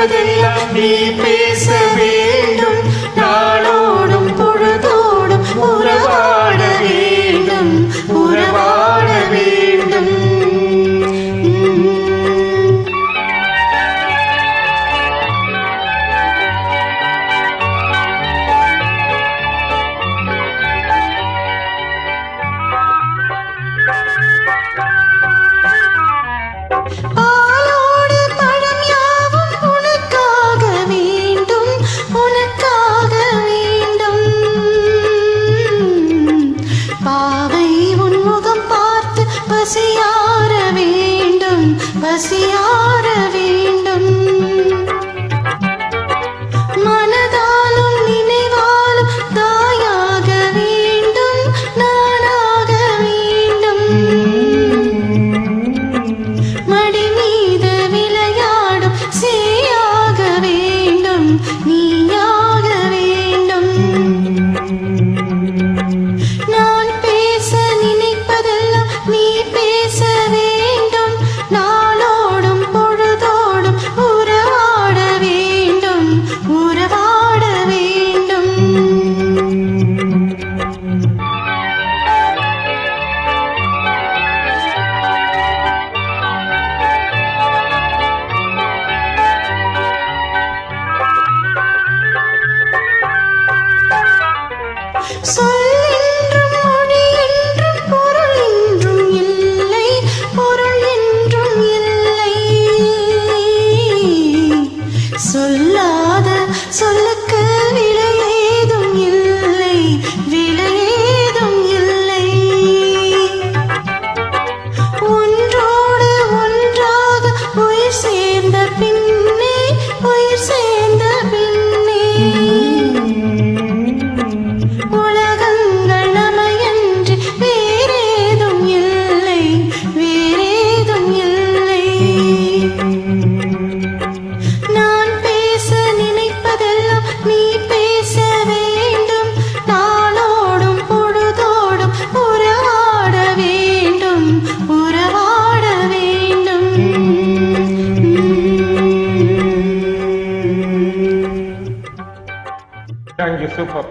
நினைப்பதெல்லாம் நீ பேச வேண்டும். நாளோடும் பொழுதோடும் உறவாட வேண்டும், உறவாட வேண்டும். பசியார வேண்டும், பசியார வேண்டும். மனதாலும் நினைவாலும் தாயாக வேண்டும், நானாக வேண்டும். மடி மீது விளையாடும் சேயாக வேண்டும், நீயாக வேண்டும். நான் பேச நினைப்பதெல்லாம் நீ பேச வேண்டும். நாளோடும் பொழுதோடும் உறவாட வேண்டும், உறவாட வேண்டும். சொல்லாத சொல்லுக்கு விலையேதும் இல்லை, விலையேதும் இல்லை. ஒன்றோடு ஒன்றாக உயிர் சேர்ந்த பின்னே, உயிர் சேர்ந்த பின்னே உலகங்கள் நமையன்றி வேறேதும் இல்லை, வேறேதும் இல்லை. நீ பேச வேண்டும். நாளோடும் பொழுதோடும் உறவாட வேண்டும், உறவாட வேண்டும். Thank you, super.